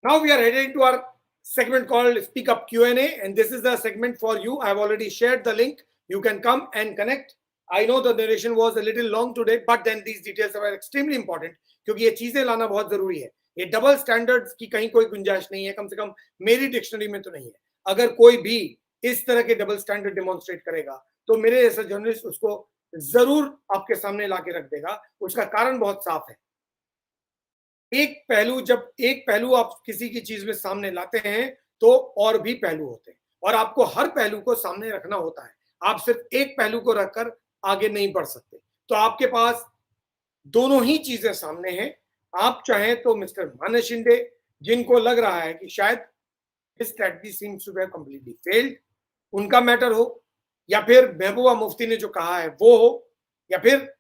Now we are heading to our segment called Speak Up Q&A, and this is the segment for you. I have already shared the link. You can come and connect. I know the narration was a little long today, but then these details are extremely important क्योंकि ये चीजें लाना बहुत जरूरी है. ये double standards की कहीं कोई गुंजाइश नहीं है, कम से कम मेरी डिक्शनरी में तो नहीं है. अगर कोई भी इस तरह के डबल स्टैंडर्ड डेमोन्स्ट्रेट करेगा तो मेरे जैसा जर्नलिस्ट उसको जरूर आपके सामने लाके रख देगा. उसका कारण बहुत साफ है. जब एक पहलू आप किसी की चीज में सामने लाते हैं तो और भी पहलू होते हैं और आपको हर पहलू को सामने रखना होता है. आप सिर्फ एक पहलू को रखकर आगे नहीं बढ़ सकते. तो आपके पास दोनों ही चीजें सामने हैं. आप चाहें तो मिस्टर मानस शिंदे, जिनको लग रहा है कि शायद this strategy seems to have completely failed, उनका मैटर हो, या फिर महबूबा मुफ्ती ने जो कहा है वो हो, या फिर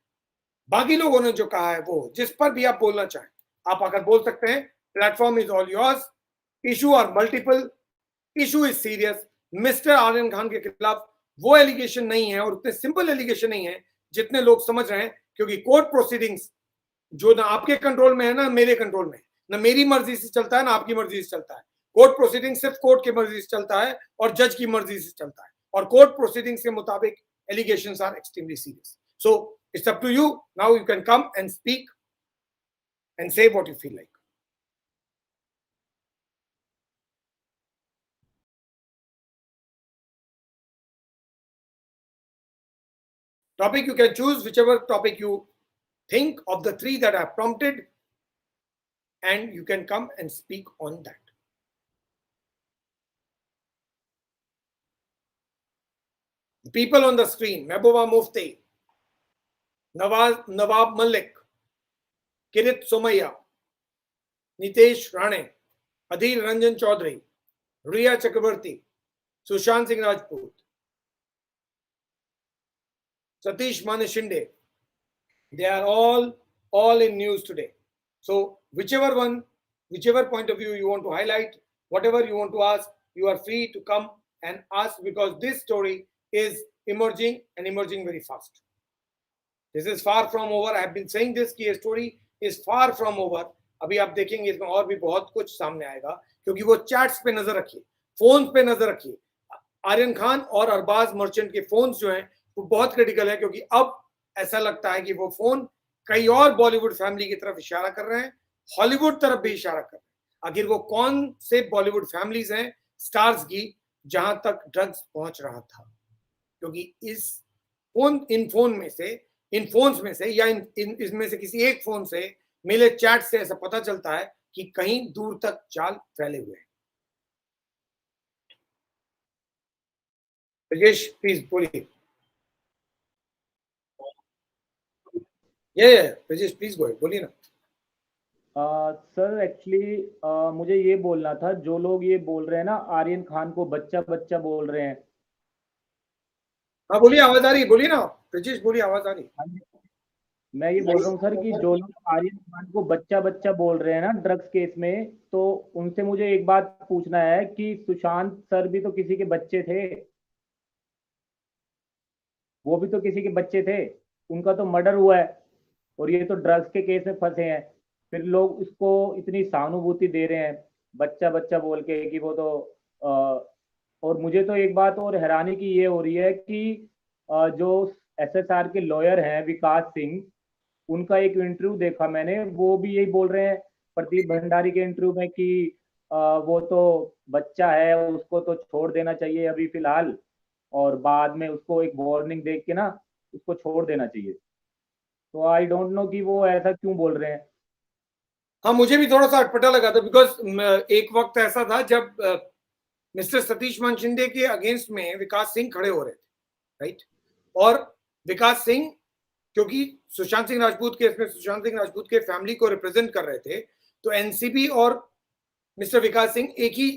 बाकी लोगों ने जो कहा है वो हो, जिस पर भी आप बोलना चाहें आप आकर बोल सकते हैं. Platform is all yours. Issue are multiple, issue is serious. Mister Aryan Khan के खिलाफ वो एलिगेशन नहीं है और उतने सिंपल एलिगेशन नहीं है जितने लोग समझ रहे हैं, क्योंकि कोर्ट प्रोसीडिंग्स जो ना आपके कंट्रोल में है ना मेरे कंट्रोल में, ना मेरी मर्जी से चलता है ना आपकी मर्जी से चलता है. कोर्ट प्रोसीडिंग सिर्फ कोर्ट की मर्जी से चलता है और जज की मर्जी से चलता है, और कोर्ट प्रोसीडिंग्स के मुताबिक allegations are extremely serious. So it's up to you. Now you can come and speak and say what you feel like. Topic you can choose whichever topic you think of the three that I have prompted, and you can come and speak on that. The people on the screen: Mehbooba Mufti, Nawab Malik, Kirit Somaiya, Nitesh Rane, Adil Ranjan Chaudhary, Riya Chakrabarti, Sushant Singh Rajput, Satish Manu Shinde. They are all in news today. So whichever point of view you want to highlight, whatever you want to ask, you are free to come and ask, because this story is emerging and emerging very fast. This is far from over. I have been saying this कि ये story is far from over. अभी आप देखेंगे इसमें और भी बहुत कुछ सामने आएगा, क्योंकि वो चैट्स पे नजर रखिए, फोन पे नजर रखिए. आर्यन खान और अरबाज मर्चेंट के फोन्स जो हैं वो बहुत क्रिटिकल है, क्योंकि अब ऐसा लगता है कि वो फोन कई और बॉलीवुड फैमिली की तरफ इशारा कर रहे हैं, हॉलीवुड तरफ भी इशारा कर रहे हैं. आखिर वो कौन से बॉलीवुड फैमिलीज हैं स्टार्स की जहां तक ड्रग्स पहुंच रहा था? क्योंकि इन फोन्स में से या इसमें से किसी एक फोन से मिले चैट से ऐसा पता चलता है कि कहीं दूर तक जाल फैले हुए हैं. ब्रजेश प्लीज बोलिए. ये ब्रजेश प्लीज बोलिए ना. सर एक्चुअली मुझे ये बोलना था, जो लोग ये बोल रहे हैं ना आर्यन खान को बच्चा बच्चा बोल रहे हैं. हाँ बोलिए, आवाज आ रही है, बोलिए ना ब्रजेश, बोलिए, आवाज आ रही है. मैं ये बोल रहा हूँ सर कि जो लोग आर्यन खान को बच्चा बच्चा बोल रहे हैं ना ड्रग्स केस में, तो उनसे मुझे एक बात पूछना है कि सुशांत सर भी तो किसी के बच्चे थे, वो भी तो किसी के बच्चे थे, उनका तो मर्डर हुआ है और ये तो ड्रग्स के केस में फंसे हैं. फिर लोग उसको इतनी सहानुभूति दे रहे हैं बच्चा बच्चा बोल के कि वो तो और मुझे तो एक बात और हैरानी की ये हो रही है कि जो एसएसआर के लॉयर हैं विकास सिंह, उनका एक इंटरव्यू देखा मैंने, वो भी यही बोल रहे हैं प्रदीप भंडारी के इंटरव्यू में कि वो तो बच्चा है, उसको तो छोड़ देना चाहिए अभी फिलहाल, और बाद में उसको एक वार्निंग दे के ना उसको छोड़ देना चाहिए. तो आई डोंट नो कि वो ऐसा क्यों बोल रहे हैं. हाँ मुझे भी थोड़ा सा अटपटा लगा था, बिकॉज एक वक्त ऐसा था जब मिस्टर सतीश मान शिंदे के अगेंस्ट में विकास सिंह खड़े हो रहे थे, राइट. और विकास सिंह क्योंकि सुशांत सिंह राजपूत केस में सुशांत सिंह राजपूत के फैमिली को रिप्रेजेंट कर रहे थे, तो एनसीबी और मिस्टर विकास सिंह एक ही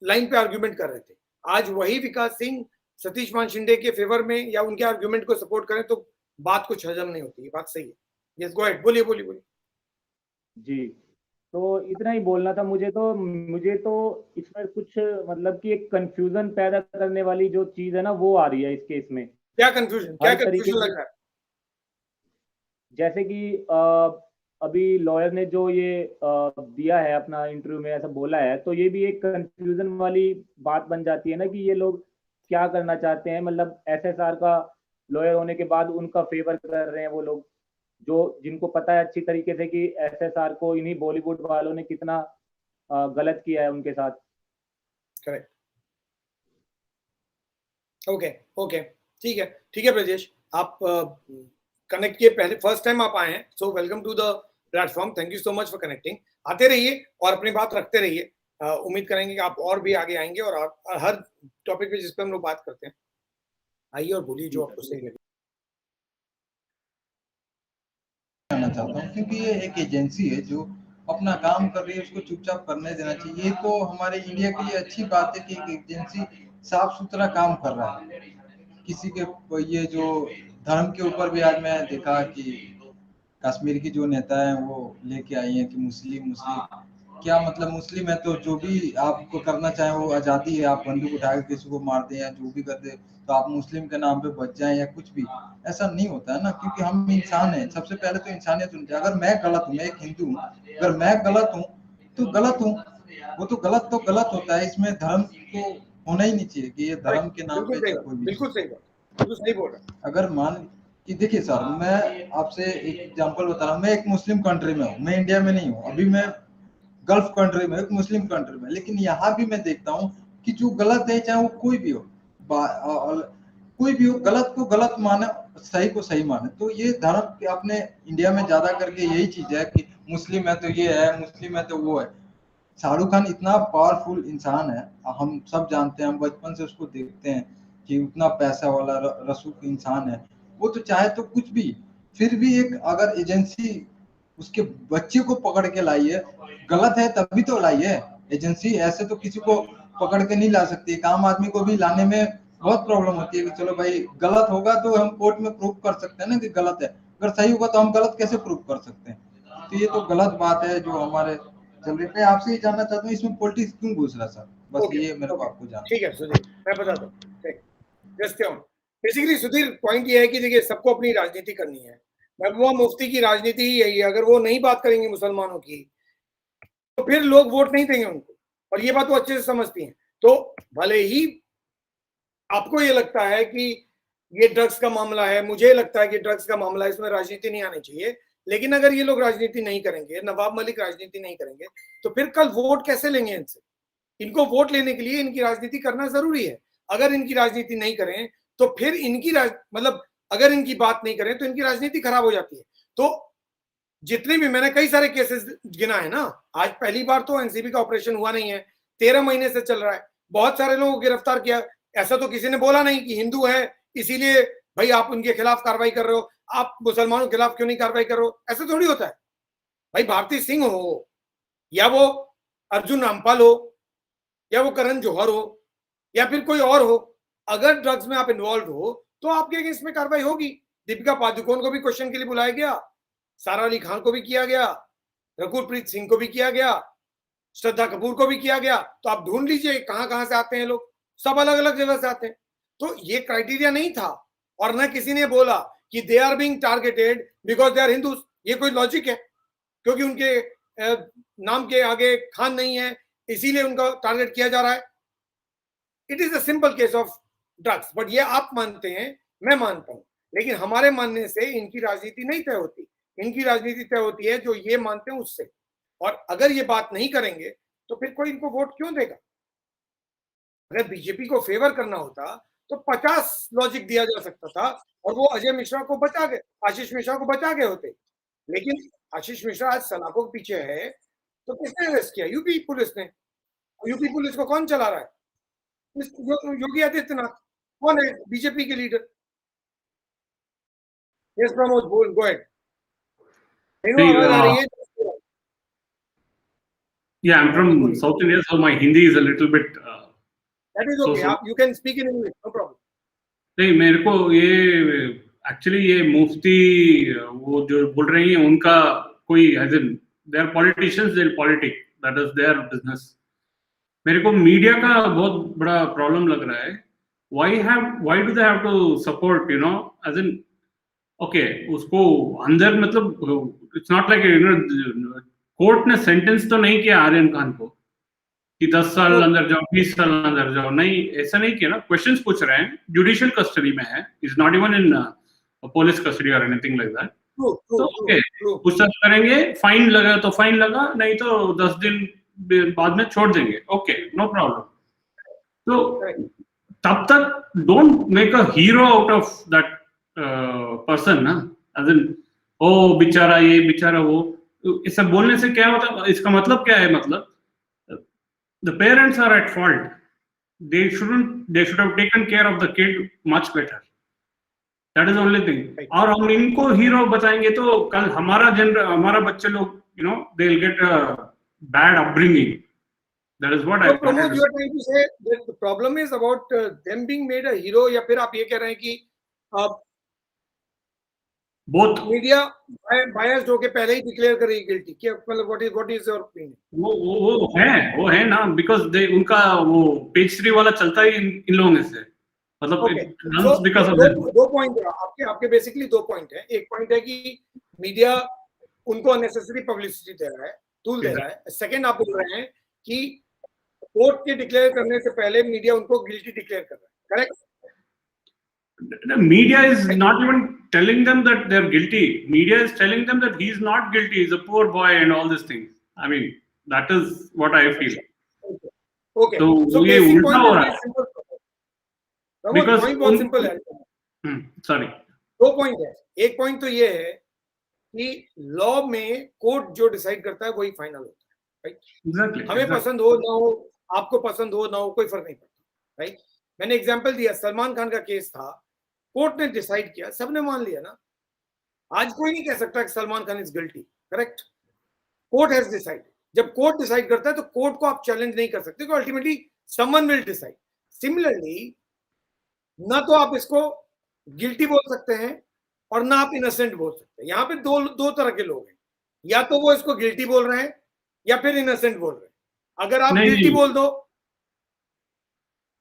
लाइन पे आर्ग्यूमेंट कर रहे थे. आज वही विकास सिंह सतीश मान शिंदे के फेवर में या उनके आर्ग्यूमेंट को सपोर्ट करें तो बात कुछ हजम नहीं होती. बात सही है. यस गो अहेड, बोलिए बोलिए बोलिए. जी तो इतना ही बोलना था. मुझे तो इसमें कुछ मतलब कि एक कंफ्यूजन पैदा करने वाली जो चीज है ना वो आ रही है इस केस में. क्या कंफ्यूजन लग रहा है? जैसे कि अभी लॉयर ने जो ये दिया है अपना इंटरव्यू में, ऐसा बोला है, तो ये भी एक कंफ्यूजन वाली बात बन जाती है ना कि ये लोग क्या करना चाहते हैं। मतलब एसएसआर का लॉयर होने के बाद उनका फेवर कर रहे हैं वो लोग, जो जिनको पता है अच्छी तरीके से कि एसएसआर को इन्हीं बॉलीवुड वालों ने कितना गलत किया है उनके साथ। करेक्ट। ओके ओके, ठीक है ब्रजेश, आप कनेक्ट किए, पहले फर्स्ट टाइम आप आए हैं, so welcome to the platform, thank you so much for connecting. आते रहिए और अपनी बात रखते रहिए, उम्मीद करेंगे कि आप और भी आगे आएंगे और आप हर टॉपिक पे जिस पे हम लोग बात करते हैं आइए और बोलिए जो आपको सही लगे। चाहता हूँ क्योंकि ये एक एजेंसी है जो अपना काम कर रही है, उसको चुपचाप करने देना चाहिए। ये तो हमारे इंडिया के लिए अच्छी बात है कि एक एजेंसी साफ सुथरा काम कर रहा है। किसी के ये जो धर्म के ऊपर भी आज मैं देखा कि कश्मीर की जो नेता है वो लेके आई है कि मुस्लिम क्या मतलब मुस्लिम है तो जो भी आपको करना चाहे वो आजादी है, आप बंदूक उठाकर किसी को मार दें या जो भी कर दे तो आप मुस्लिम के नाम पे बच जाएं या कुछ भी, ऐसा नहीं होता है ना। क्योंकि हम इंसान हैं, सबसे पहले तो इंसानियत होनी चाहिए। अगर मैं गलत हूँ, मैं एक हिंदू हूँ, अगर मैं गलत हूँ तो गलत हूँ, वो तो गलत होता है। इसमें धर्म तो होना ही नहीं चाहिए कि ये धर्म के नाम पे कोई भी। बिल्कुल सही बात, बिल्कुल सही बोल रहा। अगर मान कि देखिए सर, मैं आपसे एक एग्जांपल बता रहा हूँ। मैं एक मुस्लिम कंट्री में हूँ, मैं इंडिया में नहीं हूँ, अभी मैं गल्फ कंट्री में, एक मुस्लिम कंट्री में, लेकिन यहाँ भी मैं देखता हूँ कि जो गलत है, चाहे वो कोई भी हो, गलत को गलत माने, सही को सही माने। तो ये धर्म के अपने इंडिया में ज्यादा करके यही चीज है कि मुस्लिम है तो ये है, मुस्लिम है तो वो है। शाहरुख खान इतना पावरफुल इंसान है, हम सब जानते हैं, हम बचपन से उसको देखते हैं कि उतना पैसा वाला रसूख इंसान है। वो तो चाहे तो कुछ भी, फिर भी एक अगर एजेंसी उसके बच्चे को पकड़ के लाई है, गलत है तभी तो लाई है एजेंसी। ऐसे तो किसी को पकड़ के नहीं ला सकती। एक आम आदमी को भी लाने में बहुत प्रॉब्लम होती है कि चलो भाई गलत होगा तो हम कोर्ट में प्रूव कर सकते हैं ना कि गलत है, अगर सही होगा तो हम गलत कैसे प्रूव कर सकते हैं। तो ये तो गलत बात है जो हमारे चल रही है। आपसे ये जानना चाहता हूँ इसमें पॉलिटिक्स क्यों घुस रहा सर, बस ये मेरे को आपको जानना। ठीक है सुधीर, मैं बताता हूँ। बेसिकली सुधीर पॉइंट ये है कि देखिए सबको अपनी राजनीति करनी है, महबूबा मुफ्ती की राजनीति ही यही है। अगर वो नहीं बात करेंगे मुसलमानों की तो फिर लोग वोट नहीं देंगे उनको, और ये बात वो अच्छे से समझती हैं। तो भले ही आपको ये लगता है कि ये ड्रग्स का मामला है, मुझे लगता है कि ड्रग्स का मामला है, इसमें राजनीति नहीं आनी चाहिए, लेकिन अगर ये लोग राजनीति नहीं करेंगे, नवाब मलिक राजनीति नहीं करेंगे, तो फिर कल वोट कैसे लेंगे इनसे? इनको वोट लेने के लिए इनकी राजनीति करना जरूरी है। अगर इनकी राजनीति नहीं करें तो फिर इनकी मतलब अगर इनकी बात नहीं करें तो इनकी राजनीति खराब हो जाती है। तो जितने भी, मैंने कई सारे केसेस गिना है ना, आज पहली बार तो एनसीबी का ऑपरेशन हुआ नहीं है, 13 महीने से चल रहा है, बहुत सारे लोगों को गिरफ्तार किया। ऐसा तो किसी ने बोला नहीं कि हिंदू है इसीलिए भाई आप उनके खिलाफ कार्रवाई कर रहे हो, आप मुसलमानों के खिलाफ क्यों नहीं कार्रवाई कर रहे हो, ऐसा थोड़ी होता है। भाई भारती सिंह हो या वो अर्जुन रामपाल हो या वो करण जौहर हो या फिर कोई और हो, अगर ड्रग्स में आप इन्वॉल्व हो तो आपके अगेंस्ट में कार्रवाई होगी। दीपिका पादुकोण को भी क्वेश्चन के लिए बुलाया गया, सारा अली खान को भी किया गया, रघुप्रीत सिंह को भी किया गया, श्रद्धा कपूर को भी किया गया। तो आप ढूंढ लीजिए कहां कहां से आते हैं लोग, सब अलग अलग जगह से आते हैं। तो ये क्राइटेरिया नहीं था, और न किसी ने बोला कि they are being targeted because they are Hindus. ये कोई लॉजिक है? क्योंकि उनके नाम के आगे खान नहीं है इसीलिए उनका टारगेट किया जा रहा है। It is a simple case of drugs. But ये आप मानते हैं, मैं मानता हूं, लेकिन हमारे मानने से इनकी राजनीति नहीं तय होती। इनकी राजनीति तय होती है जो ये मानते हैं उससे, और अगर ये बात नहीं करेंगे तो फिर कोई इनको वोट क्यों देगा? अगर बीजेपी को फेवर करना होता तो 50 लॉजिक दिया जा सकता था और वो अजय मिश्रा को बचा गए, आशीष मिश्रा को बचा गए होते। लेकिन आशीष मिश्रा आज सलाखों के पीछे है तो किसने अरेस्ट किया? यूपी पुलिस ने। यूपी पुलिस को कौन चला रहा है? योगी आदित्यनाथ। कौन है बीजेपी के लीडर? यस प्रमोद, बोल, गो अहेड। आवाज आ रही है? Yeah, I'm from South India, so my Hindi is a little bit. That is okay. You can speak in English, no problem. नहीं, मेरे को ये एक्चुअली ये मुफ्ती वो जो बोल रही हैं उनका कोई as in they are politicians, they are politic, that is their business. मेरे को मीडिया का बहुत बड़ा प्रॉब्लम लग रहा है। Why do they have to support, you know, as in okay, उसको अंदर मतलब इट्स नॉट लाइक कोर्ट ने सेंटेंस तो नहीं किया आर्यन खान को कि 10 साल अंदर जाओ, 20 साल अंदर जाओ, नहीं ऐसा नहीं किया ना. क्वेश्चंस पूछ रहे हैं, जुडिशियल कस्टडी में है, is not even in police custody और एनीथिंग लाइक दैट. तो ओके, पूछताछ करेंगे, फाइन लगा तो फाइन लगा, नहीं तो 10 दिन बाद में छोड़ देंगे. Okay, no problem. तो तब तक don't make a hero out of that person ना, एज इन ओ बेचारा ये बेचारा वो. इसे बोलने से क्या होता, इसका मतलब क्या है, मतलब the parents are at fault. They should have taken care of the kid much better. That is the only thing. और हम इनको हीरो बताएंगे तो कल हमारा बच्चे लोग, you know, they'll get a bad upbringing. That is what I Pramod, you are trying to say that the problem is about them being made a hero, या फिर आप ये कह रहे हैं कि both मीडिया बायस्ड होके पहले ही डिक्लेयर कर रही है गिल्टी, क्या मतलब व्हाट इज योर ओपिनियन? वो है ना, बिकॉज़ दे उनका वो पेज 3 वाला चलता ही इन लोगों में से, मतलब बिकॉज़ ऑफ दैट. दो पॉइंट है आपके बेसिकली 2 पॉइंट है. एक पॉइंट है कि मीडिया उनको अननेसेसरी पब्लिसिटी दे रहा है, टूल दे रहा है. सेकंड, आप बोल रहे हैं कि कोर्ट के डिक्लेयर करने से पहले मीडिया उनको गिल्टी डिक्लेयर कर रहा है. Correct? The media is not even telling them that they're guilty. Media is telling them that he's not guilty, he's a poor boy and all these things. I mean, that is what I feel. Okay. So ये उल्टा हो रहा है. Because point बहुत simple है. Sorry. 2 point है. एक point तो ये है कि लॉ में कोर्ट जो डिसाइड करता है वही फाइनल होता है, राइट? Exactly. हमें पसंद हो ना हो, आपको पसंद हो ना हो, कोई फर्क नहीं पड़ता, राइट? मैंने एग्जांपल दिया, सलमान खान का केस था, कोर्ट ने डिसाइड किया, सबने मान लिया ना. आज कोई नहीं कह सकता कि Salman Khan is guilty. Correct? Court has decide. जब कोर्ट डिसाइड करता है तो कोर्ट को आप चैलेंज नहीं कर सकते, क्योंकि ultimately someone will decide. Similarly, ना तो आप इसको गिल्टी बोल सकते हैं और ना आप इनोसेंट बोल सकते हैं. यहाँ पे दो तरह के लोग हैं, या तो वो इसको गिल्टी बोल रहे हैं या फिर इनोसेंट बोल रहे हैं. अगर आप गिल्टी बोल दो,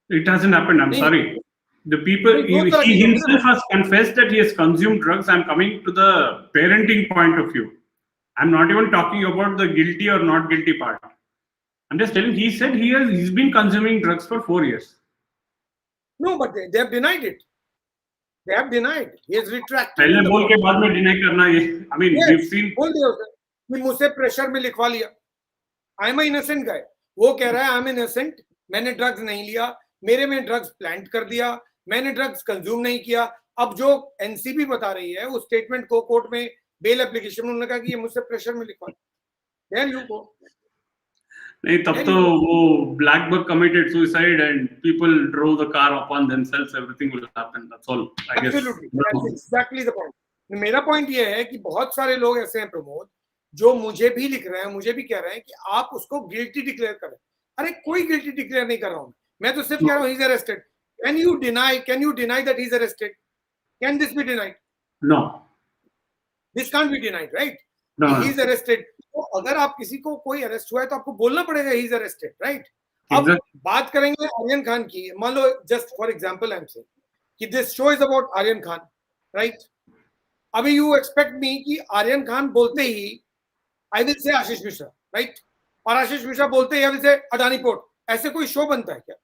it hasn't happened. I'm sorry. The people, he himself has confessed that he has consumed drugs. I'm coming to the parenting point of view. I'm not even talking about the guilty or not guilty part. I'm just telling, he said he's been consuming drugs for 4 years. No, but they have denied it. They have denied. He has retracted. पहले बोल के बाद में deny करना ये, I mean, yes, we've seen. बोल दिया उसने कि मुझसे प्रेशर में लिखवा लिया. I am an innocent guy. वो कह रहा है I am innocent, मैंने ड्रग्स नहीं लिया, मेरे में ड्रग्स प्लांट कर दिया, मैंने ड्रग्स कंज्यूम नहीं किया. अब जो एनसीबी बता रही है उस स्टेटमेंट को कोर्ट में बेल एप्लीकेशन में उन्होंने कहा कि ये मुझसे प्रेशर में लिखवा. There you go. नहीं, तब तो वो black buck committed suicide and people drove the car upon themselves, everything will happen. That's all I guess. Absolutely, that's exactly the point. मेरा पॉइंट ये है कि बहुत सारे लोग ऐसे हैं प्रमोद, जो मुझे भी लिख रहे हैं, मुझे भी कह रहे हैं कि आप उसको गिल्टी डिक्लेयर करें. अरे कोई गिल्टी डिक्लेयर नहीं कर रहा हूं मैं तो सिर्फ कह रहा हूं he is arrested. Can you deny that he is arrested? Can this be denied? No, this can't be denied, right? No. He is arrested. तो अगर आप किसी को कोई अरेस्ट हुआ है तो आपको बोलना पड़ेगा ही इज अरेस्टेड, राइट? अब बात करेंगे आर्यन खान की. मान लो, just for example I am saying कि this show is about Aryan Khan, right? अभी यू एक्सपेक्ट मी कि आर्यन खान बोलते ही I will say Ashish Mishra, right? और आशीष मिश्रा बोलते ही I will say Adani port. ऐसे कोई शो बनता है क्या?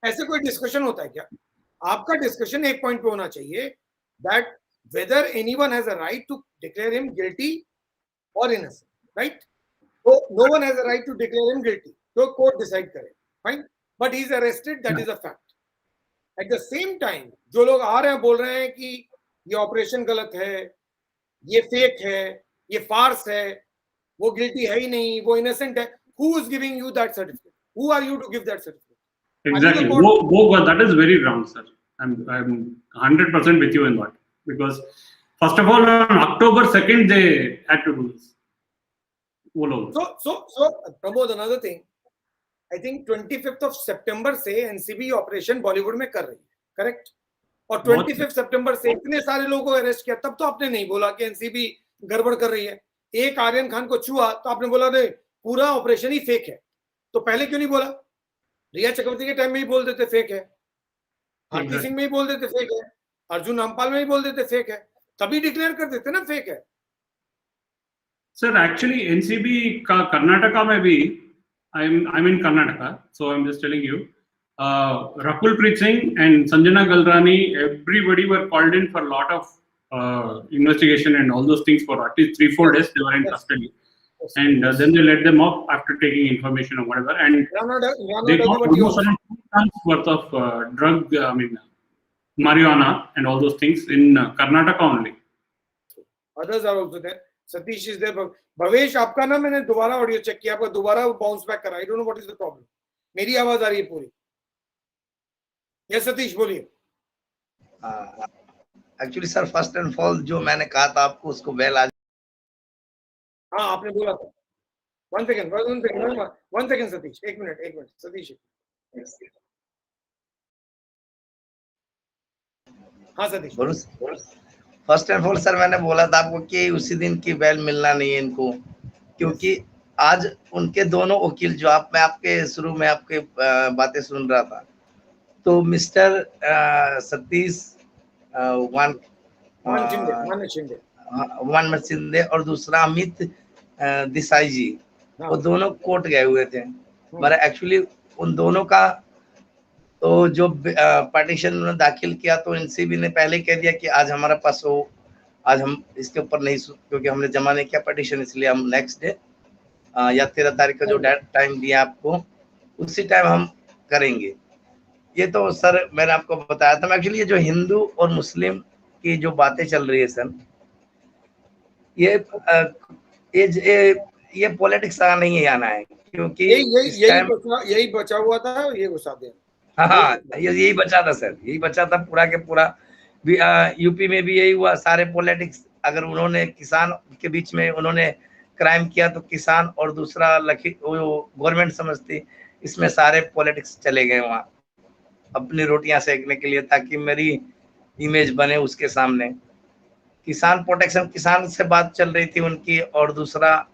ऐसे कोई डिस्कशन होता है क्या? आपका डिस्कशन एक पॉइंट पे होना चाहिए, that whether anyone has a right to declare him guilty और इनोसेंट, राइट? तो no one has a right to declare him guilty, तो कोर्ट डिसाइड करे, fine. But he is arrested, that is a fact. At the same time जो लोग आ रहे हैं बोल रहे हैं कि ये ऑपरेशन गलत है, ये फेक है, ये फार्स है, वो गिल्टी है ही नहीं, वो इनोसेंट है. Who is giving you that certificate? Who are you to give that certificate? Exactly. That is very wrong, sir. I'm 100% with you in that, because first of all, on October 2nd they had to do this. So Pramod, another thing, I think 25th of September से NCB operation Bollywood में कर रही है, correct? और 25 सितंबर से इतने सारे लोगों को अरेस्ट किया, तब तो आपने नहीं बोला कि एनसीबी गड़बड़ कर रही है. एक आर्यन खान को छुआ तो आपने बोला नहीं, पूरा ऑपरेशन ही फेक है. तो पहले क्यों नहीं बोला? रिया चक्रवर्ती के टाइम में ही बोल देते फेक है, भारती सिंह में ही बोल देते फेक है, अर्जुन रामपाल में ही बोल देते फेक है. तभी डिक्लेयर कर देते ना फेक है। सर एक्चुअली एनसीबी का कर्नाटका में भी, I am in Karnataka, so I am just telling you, Rakul Preet Singh and Sanjana Galrani, everybody were called in for a lot of investigation and all those things for at least 3-4 days. They were in custody, and then they let them off after taking information or whatever, and they got almost around 2 tons worth of drug, I mean marijuana and all those things in Karnataka only. Others are also there. Satish is there. Bhavesh, आपका ना मैंने दोबारा audio check किया, आपका दोबारा bounce back करा। I don't know what is the problem. मेरी आवाज आ रही है पूरी? यस सतीश बोलिए। Actually sir first and fall जो मैंने कहा था आपको उसको बेल आज, हाँ आपने बोला था। वन सेकंड सतीश, एक मिनट सतीश। हाँ सतीश बोलो। फर्स्ट एंड फॉल सर मैंने बोला था आपको कि उसी दिन की बेल मिलना नहीं है इनको, क्योंकि आज उनके दोनों वकील जो मैं आपके शुरू में आपके बातें सुन रहा था, तो मिस्टर सतीश वन शिंदे और दूसरा अमित देसाई जी, वो दोनों कोर्ट गए हुए थे। पर एक्चुअली उन दोनों का तो जो पिटीशन उन्होंने दाखिल किया, तो एनसीबी ने पहले कह दिया कि आज हमारे पास हो, आज हम इसके ऊपर नहीं, क्योंकि हमने जमा नहीं किया पिटीशन, इसलिए हम नेक्स्ट डे या 13 तारीख का जो टाइम दिया आपको, उसी टाइम हम करेंगे। ये तो सर मैंने आपको बताया था। एक्चुअली ये जो हिंदू और मुस्लिम की जो बातें चल रही है सर, ये पॉलिटिक्स का नहीं आना है, क्योंकि यही बचा हुआ था, ये घुसा दिया। हाँ यही बचा था सर, यही बचा था पूरा के पूरा। यूपी में भी यही हुआ, सारे पॉलिटिक्स, अगर उन्होंने किसान के बीच में उन्होंने क्राइम किया तो किसान और दूसरा गवर्नमेंट समझती, इसमें सारे पॉलिटिक्स चले गए वहाँ अपनी रोटियां सेकने के लिए, ताकि मेरी इमेज बने उसके सामने। किसान प्रोटेक्शन, किसान से बात चल रही थी उनकी, और दूसरा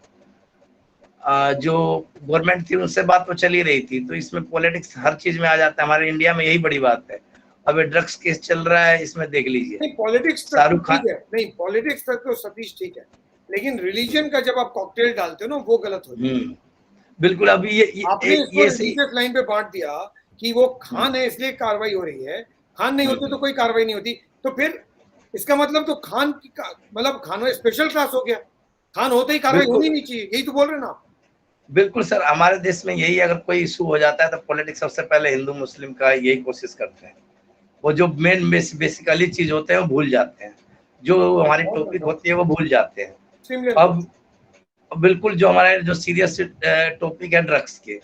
जो गवर्नमेंट थी उनसे बात तो चल ही रही थी। तो इसमें पॉलिटिक्स हर चीज में आ जाता है, हमारे इंडिया में यही बड़ी बात है। अब ड्रग्स केस चल रहा है, इसमें देख लीजिए। पॉलिटिक्स शाहरुख खान, नहीं पॉलिटिक्स तक तो सतीश ठीक है, लेकिन रिलीजन का जब आप कॉकटेल डालते हो ना, वो गलत हो जाता है। बिल्कुल। अभी ये रिलीजियस लाइन पे बांट दिया कि वो खान है इसलिए कार्रवाई हो रही है, खान नहीं होते तो कोई कार्रवाई नहीं होती। तो फिर इसका मतलब तो खान की मतलब खान स्पेशल क्लास हो गया, खान होते ही कार्रवाई होनी नहीं चाहिए, यही तो बोल रहे ना आप? बिल्कुल सर, हमारे देश में यही, अगर कोई इशू हो जाता है तो पॉलिटिक्स सबसे पहले हिंदू मुस्लिम का यही कोशिश करते हैं। वो जो मेन बेसिकली चीज होते हैं वो भूल जाते हैं, जो हमारी टॉपिक होती है वो भूल जाते हैं। अब बिल्कुल जो हमारे जो सीरियस टॉपिक है ड्रग्स के,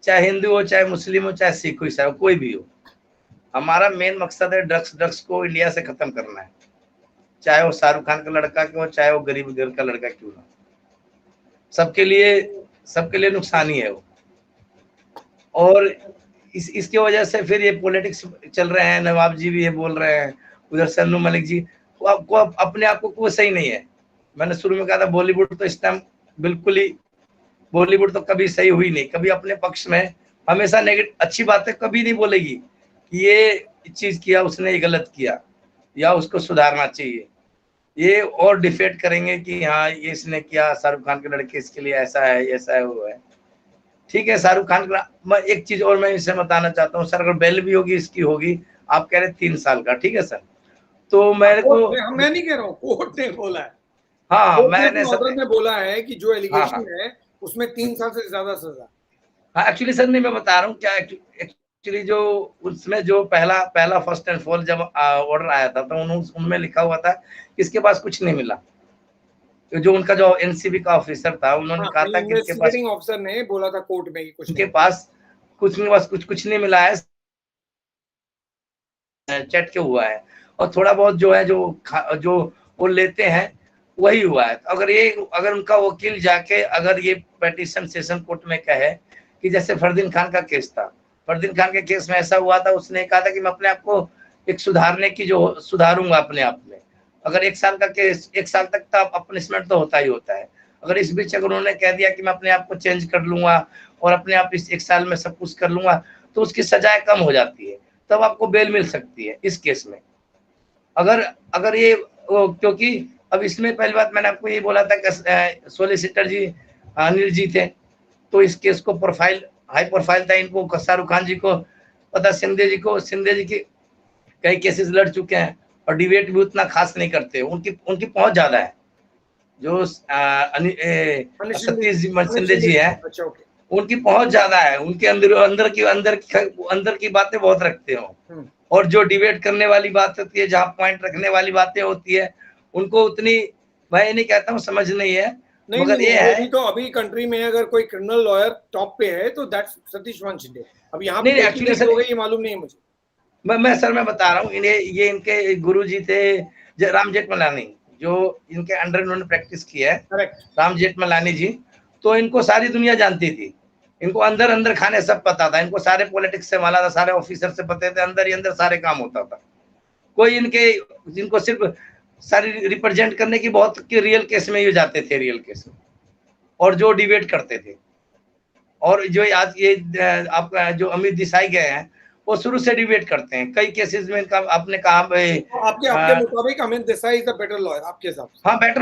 चाहे हिंदू हो, चाहे मुस्लिम हो, चाहे सिख हो, चाहे कोई भी हो, हमारा मेन मकसद है ड्रग्स को इंडिया से खत्म करना है। चाहे वो शाहरुख खान का लड़का क्यों, चाहे वो गरीब घर का लड़का क्यों ना, सबके लिए नुकसान ही है वो। और इसकी वजह से फिर ये पॉलिटिक्स चल रहे हैं। नवाब जी भी ये बोल रहे हैं, उधर से अन्नू मलिक जी, तो आपको अपने आप को कोई सही नहीं है। मैंने शुरू में कहा था बॉलीवुड तो इस टाइम बिल्कुल ही, बॉलीवुड तो कभी सही हुई नहीं, कभी अपने पक्ष में हमेशा नेगेटिव, अच्छी बातें कभी नहीं बोलेगी कि ये चीज किया उसने, ये गलत किया या उसको सुधारना चाहिए। ये और डिफेक्ट करेंगे कि हाँ ये इसने किया, शाहरुख खान के लड़के इसके लिए ऐसा है, ऐसा है, वो है। ठीक है, शाहरुख खान का मैं एक चीज और मैं इसे बताना चाहता हूँ सर, अगर बेल भी होगी इसकी होगी, आप कह रहे 3 साल का, ठीक है सर, तो मेरे को, मैं नहीं कह रहा हूँ, कोर्ट ने बोला है। हाँ मैंने ऑर्डर में बोला है कि जो एलिगेशन है उसमें 3 साल से ज्यादा सजा। हाँ एक्चुअली सर नहीं, मैं बता रहा हूँ क्या, एक्चुअली जो उसमें जो पहला फर्स्ट एंड फॉल जब ऑर्डर आया था तो उनमें लिखा हुआ था इसके पास कुछ नहीं मिला। जो उनका जो एनसीबी का ऑफिसर था, उन्होंने कहा था कि इसके पास, ऑफिसर ने बोला था कोर्ट में कि कुछ उनके पास कुछ नहीं, बस कुछ नहीं मिला है, चट के हुआ है, और थोड़ा बहुत जो है जो वो लेते हैं वही हुआ है। अगर उनका वकील जाके अगर ये पिटीशन सेशन कोर्ट में कहे कि जैसे फरदीन खान का केस था, फरदीन खान के केस में ऐसा हुआ था, उसने कहा था कि मैं अपने आप को एक सुधारने की जो सुधारूंगा अपने आप में। अगर 1 साल का केस, 1 साल तक का पनिशमेंट तो होता ही होता है। अगर इस बीच अगर उन्होंने कह दिया कि मैं अपने आप को चेंज कर लूंगा और अपने आप इस 1 साल में सब कुछ कर लूंगा, तो उसकी सजाएं कम हो जाती है, तब आपको बेल मिल सकती है इस केस में। अगर ये क्योंकि अब इसमें पहली बात मैंने आपको ये बोला था कि सोलिसिटर जी अनिल जी थे, तो इस केस को प्रोफाइल हाई प्रोफाइल था, इनको शाहरुख खान जी को पता, सिंधे जी की कई केसेस लड़ चुके हैं और डिबेट भी उतना खास नहीं करते, उनकी पहुंच ज्यादा है। जो सतीश सिंधे जी है, अच्छा, ओके, उनकी पहुंच ज्यादा है, उनके अंदर की बातें बहुत रखते हो, और जो डिबेट करने वाली बात होती है, जहाँ पॉइंट रखने वाली बातें होती है, उनको उतनी, मैं ये नहीं कहता हूँ समझ नहीं है, नहीं, मगर ये अभी है तो अभी कंट्री में अगर कोई क्रिमिनल लॉयर टॉप पे है तो दैट्स सतीश वन शिंदे। अब यहाँ पे नहीं, एक्चुअली सर हो गई ये मालूम नहीं है मुझे। मैं बता रहा हूँ, ये इनके गुरु जी थे राम जेठमलानी, जो इनके अंडर इन्होंने प्रैक्टिस की है, करेक्ट, राम जेठमलानी जी, तो इनको सारी दुनिया जानती थी, इनको अंदर अंदर खाने सब पता था, इनको सारे पॉलिटिक्स से माला था, सारे ऑफिसर से पते थे, अंदर ही अंदर सारे काम होता था। कोई इनको सिर्फ सारी रिप्रेजेंट करने की बहुत रियल केस में ये जाते थे, रियल केस में, और जो डिबेट करते थे। और जो आज ये आपका जो अमित देसाई गए हैं, वो शुरू से डिबेट करते हैं, कई केसेस में इनका आपने कहा तो आपके मुताबिक Amit Desai is the better lawyer आपके हिसाब से? हाँ, बेटर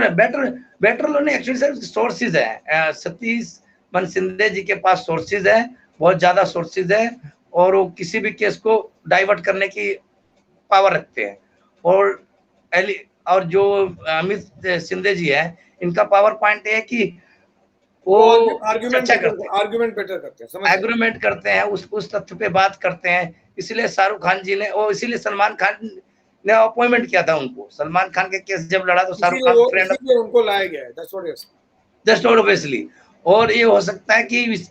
लॉयर नहीं, एक्चुअली सर सोर्सेज है, सतीश मन सिंधे जी के पास सोर्सेज है, बहुत ज्यादा सोर्सेज है, और वो किसी भी केस को डाइवर्ट करने की पावर रखते हैं। और जो अमित सिंधे जी है, इनका पावर पॉइंट है कि वो आर्गुमेंट बेटर करते हैं, समझ एग्रीमेंट करते हैं, उस तथ्य पे बात करते हैं। इसलिए शाहरुख खान जी ने, और इसीलिए सलमान खान ने अपॉइंटमेंट किया था उनको। सलमान खान के केस जब लड़ा तो शाहरुख खान फ्रेंड उनको लाया गया है, जस्ट ऑब्वियसली। और ये हो सकता है कि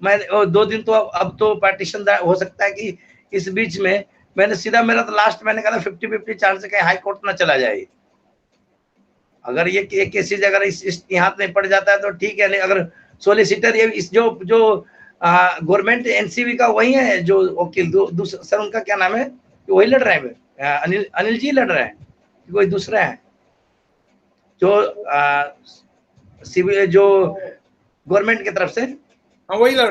मैं 2 दिन तो अब तो पार्टीशन हो सकता है कि इस बीच में मैंने सीधा, मेरा तो लास्ट मैंने कहा 50-50 चांस है कि हाई कोर्ट ना चला जाए। अगर ये केसेज अगर इस हाथ में पड़ जाता है तो ठीक है, नहीं अगर सोलिसिटर ये जो गवर्नमेंट एनसीबी का वही है जो वकील, सर उनका क्या नाम है, वही लड़ रहे हैं, अनिल जी लड़ रहे हैं, कोई दूसरा है जो सिविल जो गवर्नमेंट की तरफ से? हाँ, वही लड़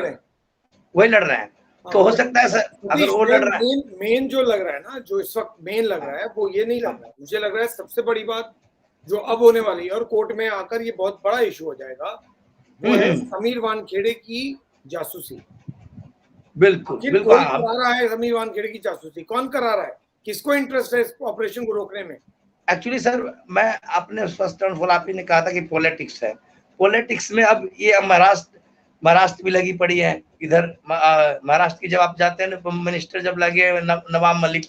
रहे हैं। तो हो सकता है सर, अगर वो लड़ रहा है, मेन जो लग रहा है ना, जो इस वक्त मेन लग रहा है, वो ये नहीं लग रहा है। मुझे लग रहा है सबसे बड़ी बात जो अब होने वाली है और कोर्ट में आकर ये बहुत बड़ा इशू हो जाएगा, वो है समीर वानखेड़े की जासूसी। बिल्कुल करा रहा है समीर वानखेड़े की जासूसी? कौन करा रहा है? किसको इंटरेस्ट है इस ऑपरेशन को रोकने में? एक्चुअली सर, मैं आपने फर्स्ट एंड फॉल आप ही ने कहा था कि पॉलिटिक्स है। पॉलिटिक्स में अब ये महाराष्ट्र भी लगी पड़ी है। इधर महाराष्ट्र की जब आप जाते हैं, मिनिस्टर जब लगे नवाब मलिक,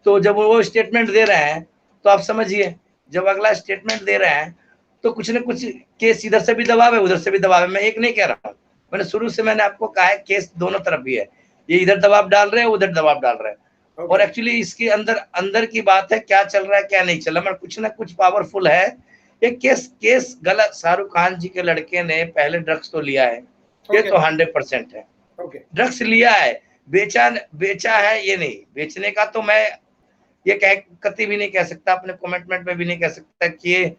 तो जब वो स्टेटमेंट दे रहे हैं तो आप समझिए, जब अगला स्टेटमेंट दे रहे हैं तो कुछ न कुछ केस इधर से भी दबाव है, उधर से भी दबाव है। मैं एक नहीं कह रहा हूँ, मैंने शुरू से मैंने आपको कहा है केस दोनों तरफ भी है, ये इधर दबाव डाल रहे हैं, उधर दबाव डाल रहे हैं। और एक्चुअली इसके अंदर की बात है, क्या चल रहा है क्या नहीं चल रहा, मगर कुछ ना कुछ पावरफुल है। एक केस गलत, शाहरुख खान जी के लड़के ने पहले ड्रग्स तो लिया है, ये तो 100% है। ड्रग्स लिया है, बेचा है, ये नहीं बेचने का तो मैं ये कभी भी नहीं कह सकता, अपने कमिटमेंट में भी नहीं कह सकता कि ये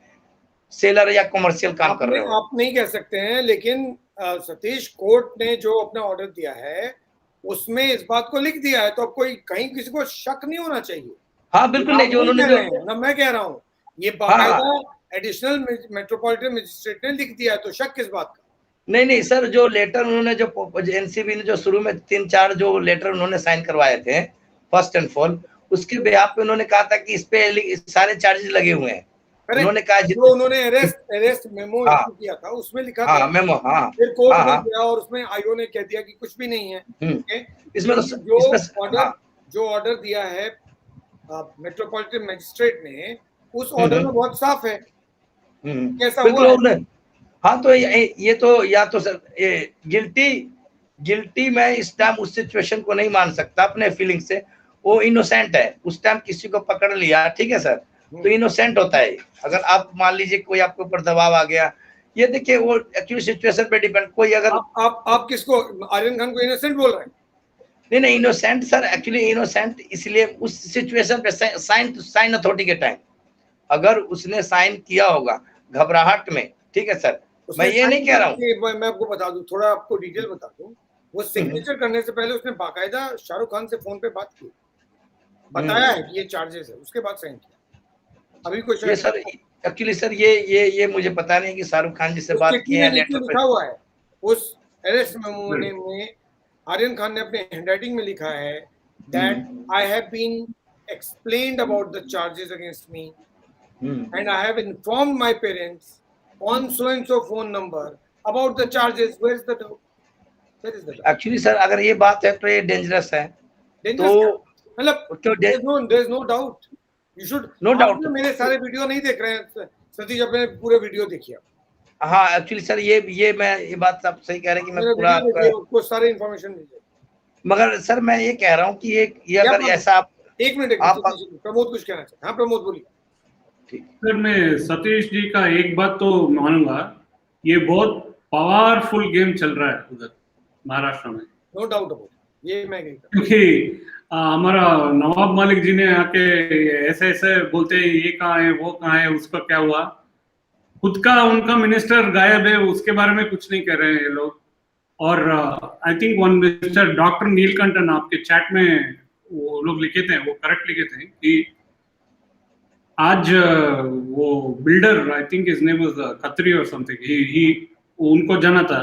सेलर या कमर्शियल काम कर रहे हो। आप नहीं कह सकते हैं, लेकिन सतीश, कोर्ट ने जो अपना ऑर्डर दिया है उसमें इस बात को लिख दिया है, तो कोई कहीं किसी को शक नहीं होना चाहिए। हाँ बिल्कुल नहीं, जो उन्होंने ना मैं कह रहा हूँ, ये बाकायदा एडिशनल मेट्रोपॉलिटन मजिस्ट्रेट ने लिख दिया है, तो शक किस बात का? नहीं सर, जो लेटर उन्होंने जो एनसीबी ने जो शुरू में 3-4 जो लेटर उन्होंने साइन करवाए थे फर्स्ट एंड फॉल, उसके बेहाफ पे उन्होंने कहा था कि इस पे सारे चार्जेस लगे हुए हैं। उन्होंने कहा जो उन्होंने अरेस्ट मेमो इशू किया था उसमें लिखा था मेमो, फिर कोर्ट में गया और उसमें आईओ ने कह दिया कि कुछ भी नहीं है। इसमें जो ऑर्डर दिया है मेट्रोपॉलिटन मजिस्ट्रेट ने, उस ऑर्डर में बहुत साफ है कैसा हुआ। हाँ, तो ये तो या तो सर गिल्टी मैं इस टाइम उस सिचुएशन को नहीं मान सकता अपने फीलिंग से। वो इनोसेंट है, उस टाइम किसी को पकड़ लिया, ठीक है सर, तो इनोसेंट होता है। अगर आप मान लीजिए कोई आपके ऊपर दबाव आ गया, ये देखिए वो एक्चुअली सिचुएशन पे डिपेंड। कोई अगर आप किसको, आर्यन खान को इनोसेंट बोल रहे हैं? नहीं इनोसेंट सर, एक्चुअली इनोसेंट इसलिए उस सिचुएशन पे साइन अथॉरिटी के टाइम अगर उसने साइन किया होगा घबराहट में, ठीक है सर, मैं ये नहीं कह रहा हूँ। मैं आपको बता दूं, थोड़ा आपको डिटेल बता दूं, वो सिग्नेचर करने से पहले उसने बाकायदा शाहरुख खान से फोन पे बात की, बताया है कि ये चार्जेस है, उसके बाद साइन किया। नहीं, इसमें तो हाँ, उसने साइन किया, उसके बाद साइन किया। अभी कुछ ये सर एक्चुअली सर ये मुझे पता नहीं कि शाहरुख खान जी से बात की है लेटर पे लिखा हुआ है उस अरेस्ट मेमोरेंडम में। आर्यन खान ने अपने हैंडराइटिंग में लिखा है that I have been explained about the charges against me and I have informed my parents on so and so phone number about the charges. Where is the doubt? Where is the doubt? Actually sir अगर ये बात है तो ये dangerous है। Dangerous तो मतलब there is no doubt. You should No doubt. मेरे सारे वीडियो नहीं देख रहे हैं सतीश, अपने पूरे वीडियो देखिए। हाँ एक्चुअली सर ये मैं ये बात आप सही कह रहे हैं कि मैं पूरा आपको सारे इंफॉर्मेशन दीजिए। मगर सर मैं ये कह रहा हूँ कि ये अगर ऐसा आप एक मिनट प्रमोद कुछ कहना चाहते हैं? हाँ प्रमोद बोलिए। ठीक सर मैं सतीश जी का एक बात तो मानूंगा, ये बहुत पावरफुल गेम चल रहा है उधर महाराष्ट्र में, नो डाउट अबाउट ये मैं कही, क्योंकि हमारा नवाब मलिक जी ने आके ऐसे ऐसे बोलते हैं ये कहाँ है वो कहाँ है, उसका क्या हुआ, खुद का उनका मिनिस्टर गायब है, उसके बारे में कुछ नहीं कर रहे हैं ये लोग। और I think one mister doctor Neelakantan आपके चैट में वो लोग लिखे थे, वो करेक्ट लिखे थे कि आज वो builder, I think his name was Khatri और समथिंग, ही उनको जाना था,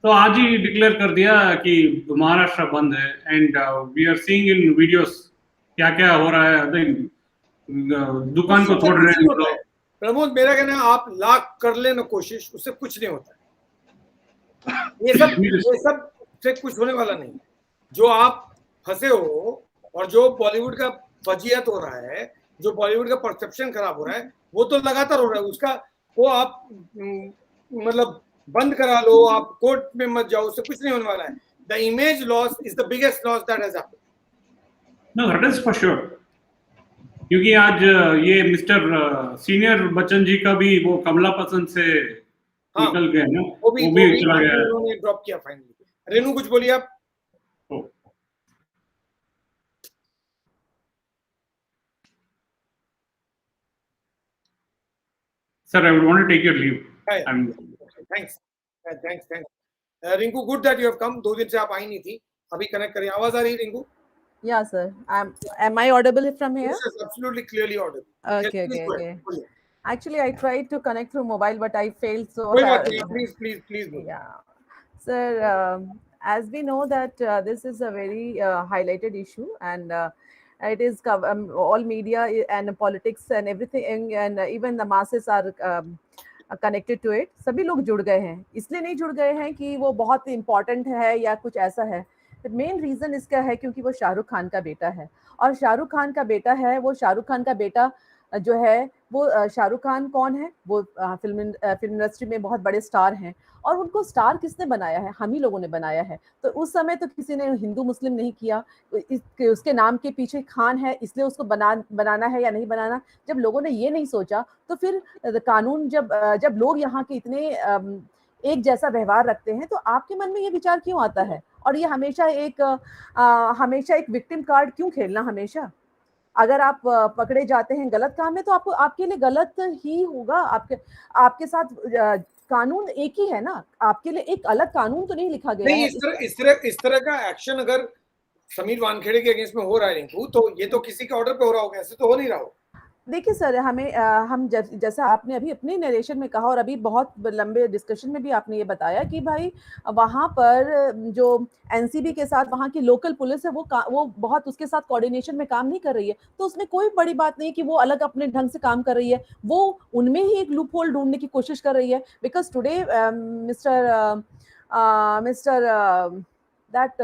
तो आज ही डिक्लेयर कर दिया कि महाराष्ट्र बंद है। And we are seeing in videos क्या क्या हो रहा है, दुकान को तोड़ रहे हैं लोग। प्रमोद मेरा कहना है आप लाख कर लेना कोशिश, उससे कुछ नहीं होता है। ये सब से कुछ होने वाला नहीं। जो आप फंसे हो और जो बॉलीवुड का फजीयत हो रहा है, जो बॉलीवुड का परसेप्शन खराब हो रहा है, वो तो लगातार हो रहा है। उसका वो आप मतलब बंद करा लो, आप कोर्ट में मत जाओ, उससे कुछ नहीं होने वाला है। The image loss is the biggest loss that has happened. Know that is for sure, क्योंकि आज ये मिस्टर सीनियर बच्चन जी का भी वो कमला पसंद से निकल गया ना, वो भी चला गया, उन्होंने ड्रॉप किया फाइनली। रेनू कुछ बोलिए आप। Sir, I would want to take your leave. Thanks. Rinku, good that you have come. 2 दिन से आप आई नहीं थी, अभी कनेक्ट करिए। आवाज आ रही है Rinku? Yeah, sir. Am I audible from here? Yes, absolutely clearly audible. Okay, yes, okay. Actually, I tried to connect through mobile, but I failed. So please. Yeah, sir. As we know that this is a very highlighted issue, and it is all media and politics and everything, and even the masses are connected to it. सभी लोग जुड़ गए हैं, इसलिए नहीं जुड़ गए हैं कि वो बहुत इम्पोर्टेंट है या कुछ ऐसा है। मेन रीजन इसका है क्योंकि वो शाहरुख खान का बेटा है, और शाहरुख खान का बेटा है, वो शाहरुख खान का बेटा जो है वो शाहरुख खान कौन है, वो फिल्म इंडस्ट्री में बहुत बड़े स्टार हैं, और उनको स्टार किसने बनाया है? हम ही लोगों ने बनाया है। तो उस समय तो किसी ने हिंदू मुस्लिम नहीं किया, उसके नाम के पीछे खान है इसलिए उसको बनाना है या नहीं बनाना। जब लोगों ने ये नहीं सोचा तो फिर कानून, जब लोग यहाँ के इतने एक जैसा व्यवहार रखते हैं तो आपके मन में ये विचार क्यों आता है? और ये हमेशा एक विक्टिम कार्ड क्यों खेलना? हमेशा अगर आप पकड़े जाते हैं गलत काम में तो आपके लिए गलत ही होगा। आपके साथ कानून एक ही है ना, आपके लिए एक अलग कानून तो नहीं लिखा गया नहीं, है। इस तरह का एक्शन अगर समीर वानखेड़े के अगेंस्ट में हो रहा है रिंकू, तो ये तो किसी के ऑर्डर पे हो रहा होगा, ऐसे तो हो नहीं रहा हो। देखिए सर, हम जैसा आपने अभी अपने नरेशन में कहा और अभी बहुत लंबे डिस्कशन में भी आपने ये बताया कि भाई वहाँ पर जो एनसीबी के साथ वहाँ की लोकल पुलिस है वो बहुत उसके साथ कोऑर्डिनेशन में काम नहीं कर रही है, तो उसमें कोई बड़ी बात नहीं कि वो अलग अपने ढंग से काम कर रही है, वो उनमें ही एक लूप होल ढूंढने की कोशिश कर रही है। बिकॉज टुडे मिस्टर दैट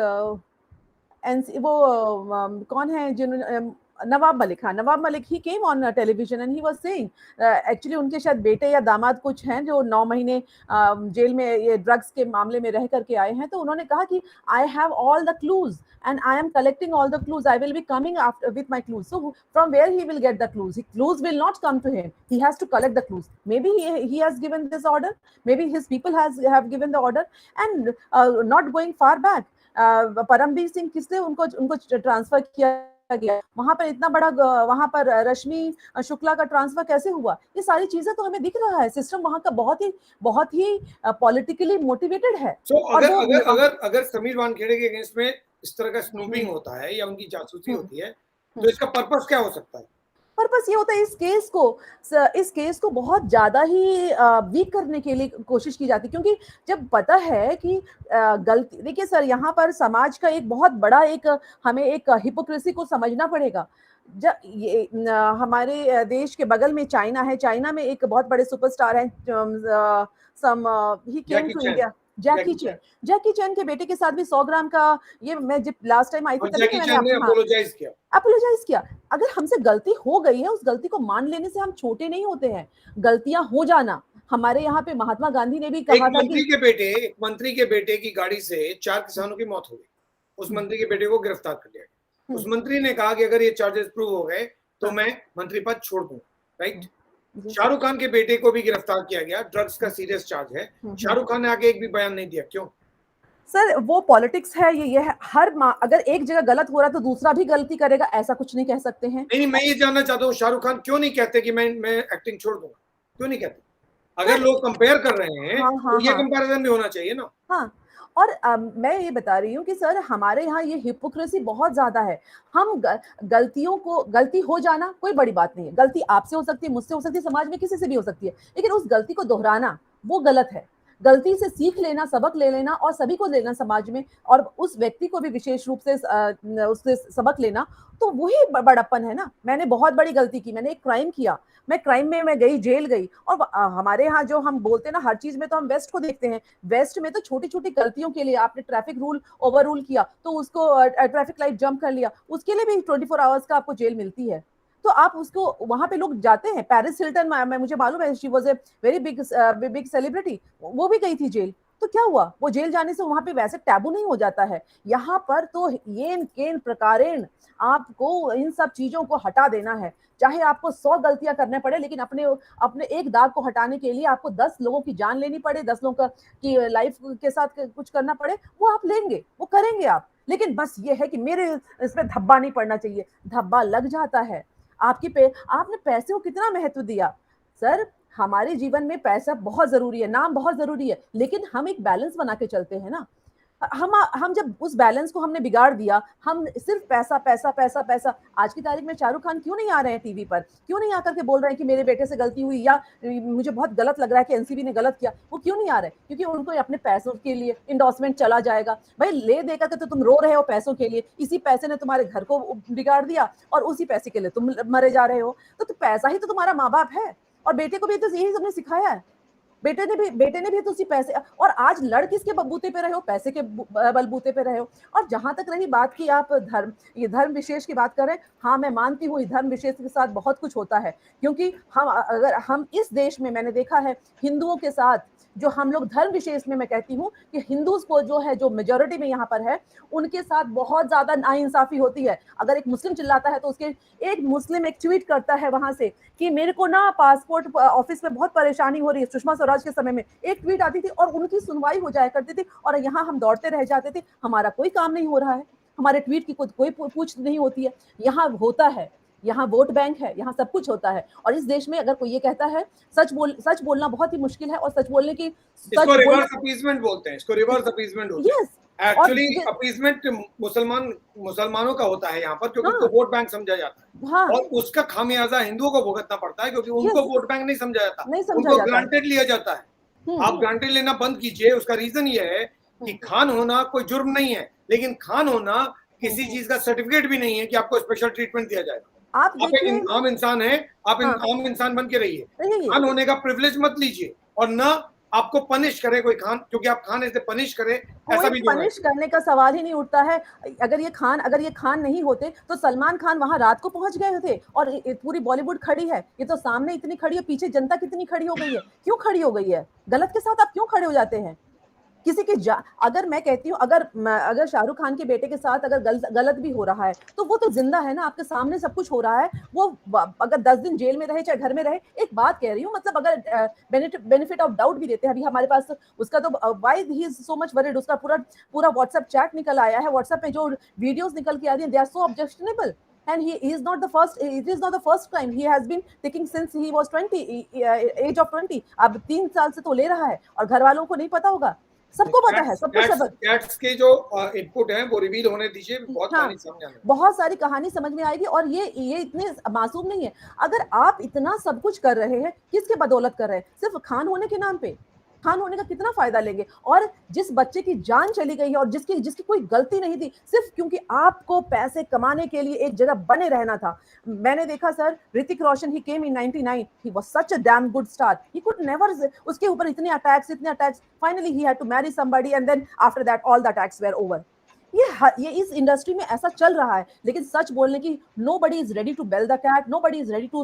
वो कौन है जिन्होंने Nawab Malik, he came on television and he was saying, actually उनके शायद बेटे या दामाद कुछ हैं जो 9 महीने जेल में ये ड्रग्स के मामले में रह करके आए हैं, तो उन्होंने कहा कि I have all the clues and I am collecting all the clues. I will be coming after with my clues. So from where he will get the clues? Clues will not come to him. He has to collect the clues. Maybe he has given this order. Maybe his people have given the order. And not going far back, Paramvir Singh किसने उनको transfer किया गया, वहां पर इतना बड़ा, वहां पर रश्मि शुक्ला का ट्रांसफर कैसे हुआ, ये सारी चीजें तो हमें दिख रहा है। सिस्टम वहां का बहुत ही पॉलिटिकली मोटिवेटेड है। So, अगर समीर वानखेड़े के अगेंस्ट में इस तरह का स्नूपिंग होता है या उनकी जासूसी होती है, तो इसका पर्पस क्या हो सकता है? पर्पस ये होता है इस केस को बहुत ज्यादा ही वीक करने के लिए कोशिश की जाती है, क्योंकि जब पता है कि गलती, देखिए सर, यहाँ पर समाज का एक बहुत बड़ा हमें एक हिपोक्रेसी को समझना पड़ेगा। ये हमारे देश के बगल में चाइना है, चाइना में एक बहुत बड़े सुपरस्टार हैं, ही केम टू इंडिया, जैकी चैन के बेटे के साथ भी 100 ग्राम का, ये मैं जब लास्ट टाइम आई थी तभी मैंने अपोलोजाइज किया। अगर हमसे गलती हो गई है, उस गलती को मान लेने से हम छोटे नहीं होते हैं। गलतियां हो जाना, हमारे यहाँ पे महात्मा गांधी ने भी कहा था कि एक मंत्री के बेटे की गाड़ी से 4 किसानों की मौत हो गई, उस मंत्री के बेटे को गिरफ्तार कर लिया। उस मंत्री ने कहा कि अगर ये चार्जेस प्रूव हो गए तो मैं मंत्री पद छोड़ दूं, राइट। शाहरुख खान के बेटे को भी गिरफ्तार किया गया, ड्रग्स का सीरियस चार्ज है। शाहरुख खान ने आगे एक भी बयान नहीं दिया, क्यों? सर वो पॉलिटिक्स है, ये है, अगर एक जगह गलत हो रहा तो दूसरा भी गलती करेगा, ऐसा कुछ नहीं कह सकते हैं। नहीं, मैं ये जानना चाहता हूँ, शाहरुख खान क्यों नहीं कहते कि मैं एक्टिंग छोड़ दूंगा, क्यों नहीं कहते? अगर लोग कंपेयर कर रहे हैं तो ये कंपैरिजन भी होना चाहिए ना। हाँ, और मैं ये बता रही हूँ कि सर हमारे यहाँ ये हिपोक्रेसी बहुत ज्यादा है। हम गलती हो जाना कोई बड़ी बात नहीं है, गलती आपसे हो सकती है, मुझसे हो सकती है, समाज में किसी से भी हो सकती है, लेकिन उस गलती को दोहराना वो गलत है। गलती से सीख लेना, सबक ले लेना और सभी को लेना समाज में, और उस व्यक्ति को भी विशेष रूप से उससे सबक लेना, तो वही बड़प्पन है ना। मैंने बहुत बड़ी गलती की, मैंने एक क्राइम किया, मैं क्राइम में मैं गई, जेल गई। और हमारे यहाँ जो हम बोलते हैं ना, हर चीज में तो हम वेस्ट को देखते हैं। वेस्ट में तो छोटी छोटी गलतियों के लिए, आपने ट्रैफिक रूल ओवर रूल किया तो उसको ट्रैफिक लाइट जंप कर लिया, उसके लिए भी 24 आवर्स का आपको जेल मिलती है। तो आप उसको, वहां पे लोग जाते हैं। पेरिस हिल्टन, मुझे मालूम है, she was a very big celebrity, वो भी गई थी जेल। तो क्या हुआ, वो जेल जाने से वहां पे वैसे टैबू नहीं हो जाता है। यहाँ पर तो येन केन प्रकारेण आपको इन सब चीजों को हटा देना है। चाहे आपको 100 गलतियां करने पड़े, लेकिन अपने एक दाग को हटाने के लिए आपको 10 लोगों की जान लेनी पड़े, 10 लोगों की लाइफ के साथ कुछ करना पड़े, वो आप लेंगे, वो करेंगे आप। लेकिन बस ये है कि मेरे इसमें धब्बा नहीं पड़ना चाहिए। धब्बा लग जाता है। आपने पैसे को कितना महत्व दिया सर। हमारे जीवन में पैसा बहुत जरूरी है, नाम बहुत जरूरी है, लेकिन हम एक बैलेंस बना के चलते हैं ना। हम जब उस बैलेंस को हमने बिगाड़ दिया, हम सिर्फ पैसा पैसा पैसा पैसा। आज की तारीख में शाहरुख खान क्यों नहीं आ रहे हैं टीवी पर, क्यों नहीं आकर के बोल रहे हैं कि मेरे बेटे से गलती हुई, या मुझे बहुत गलत लग रहा है कि एनसीबी ने गलत किया? वो क्यों नहीं आ रहे? क्योंकि उनको अपने पैसों के लिए इंडोर्समेंट चला जाएगा। भाई ले देकर के तो तुम रो रहे हो पैसों के लिए, इसी पैसे ने तुम्हारे घर को बिगाड़ दिया और उसी पैसे के लिए तुम मरे जा रहे हो। तो पैसा ही तो तुम्हारा माँ बाप है, और बेटे को भी तो यही सबने सिखाया है। बेटे ने भी तो उसी पैसे, और आज लड़ किसके बलबूते पे रहे हो? पैसे के बलबूते पे रहे हो। और जहां तक रही बात की आप धर्म विशेष की बात कर रहे हैं, हाँ मैं मानती हूँ धर्म विशेष के साथ बहुत कुछ होता है, क्योंकि हम इस देश में, मैंने देखा है हिंदुओं के साथ, जो हम लोग धर्म विशेष में, मैं कहती हूँ कि हिंदूज को जो है, जो मेजोरिटी में यहाँ पर है, उनके साथ बहुत ज्यादा नाइंसाफी होती है। अगर एक मुस्लिम चिल्लाता है तो एक मुस्लिम एक ट्वीट करता है वहां से कि मेरे को ना पासपोर्ट ऑफिस में बहुत परेशानी हो रही है। सुषमा स्वराज के समय में एक ट्वीट आती थी और उनकी सुनवाई हो जाया करती थी, और यहाँ हम दौड़ते रह जाते थे, हमारा कोई काम नहीं हो रहा है, हमारे ट्वीट की कोई पूछ नहीं होती है। यहाँ होता है, यहाँ वोट बैंक है, यहाँ सब कुछ होता है। और इस देश में अगर कोई ये कहता है, सच बोलना बहुत ही मुश्किल है, और सच बोलने की, इसको रिवर्स अपीसमेंट बोलते हैं, इसको रिवर्स अपीसमेंट होता है। एक्चुअली अपीसमेंट मुसलमानों का होता है यहाँ पर, क्योंकि उनको वोट बैंक समझा जाता है। हाँ। और उसका खामियाजा हिंदुओं को भुगतना पड़ता है, क्योंकि उनको वोट बैंक नहीं समझा जाता, उनको ग्रांटेड लिया जाता है। आप ग्रांटेड लेना बंद कीजिए। उसका रीजन ये है कि खान होना कोई जुर्म नहीं है, लेकिन खान होना किसी चीज का सर्टिफिकेट भी नहीं है कि आपको स्पेशल ट्रीटमेंट दिया जाएगा। आप एक आम इंसान है, आप आम इंसान बन के रहिए। खान होने का प्रिविलेज मत लीजिए, और ना आपको पनिश करे कोई खान, क्योंकि आप खान ऐसे पनिश करे, ऐसा भी पनिश करने का सवाल ही नहीं उठता है। अगर ये खान नहीं होते तो सलमान खान वहां रात को पहुंच गए थे, और पूरी बॉलीवुड खड़ी है। ये तो सामने इतनी खड़ी है, पीछे जनता कितनी खड़ी हो गई है। क्यों खड़ी हो गई है? गलत के साथ आप क्यों खड़े हो जाते हैं? किसी की अगर मैं कहती हूँ, अगर शाहरुख खान के बेटे के साथ अगर गलत भी हो रहा है, तो वो तो जिंदा है ना, आपके सामने सब कुछ हो रहा है। वो अगर 10 दिन जेल में रहे चाहे घर में रहे, एक बात कह रही हूँ, मतलब अगर बेनिफिट ऑफ डाउट भी देते हैं, अभी हमारे पास उसका तो why he is so much worried, उसका पूरा व्हाट्सएप चैट निकल आया है, व्हाट्सएप में जो वीडियोस निकल के आ रही है, they are so objectionable. And he is not the first. It is not the first crime. He has been taking since he was 20, age of 20. अब 3 साल से तो ले रहा है, और घर वालों को नहीं पता होगा। सबको पता है, सबको सब। कैट्स के जो इनपुट हैं वो रिवील होने दीजिए, बहुत हाँ, कहानी सामने आने वाली है। बहुत सारी कहानी समझ में आएगी। और ये इतने मासूम नहीं है। अगर आप इतना सब कुछ कर रहे हैं, किसके बदौलत कर रहे हैं? सिर्फ खान होने के नाम पे। खान होने का कितना फायदा लेंगे? और जिस बच्चे की जान चली गई है और जिसकी कोई गलती नहीं थी, सिर्फ क्योंकि आपको पैसे कमाने के लिए एक जगह बने रहना था। मैंने देखा sir, Hrithik Roshan, he came in 99, he was such a damn good star, he could never, उसके ऊपर इतने attacks, finally he had to marry somebody and then after that all the attacks were over. ये इस इंडस्ट्री में ऐसा चल रहा है। लेकिन सच बोलने की, nobody is ready to bell the cat, nobody is ready to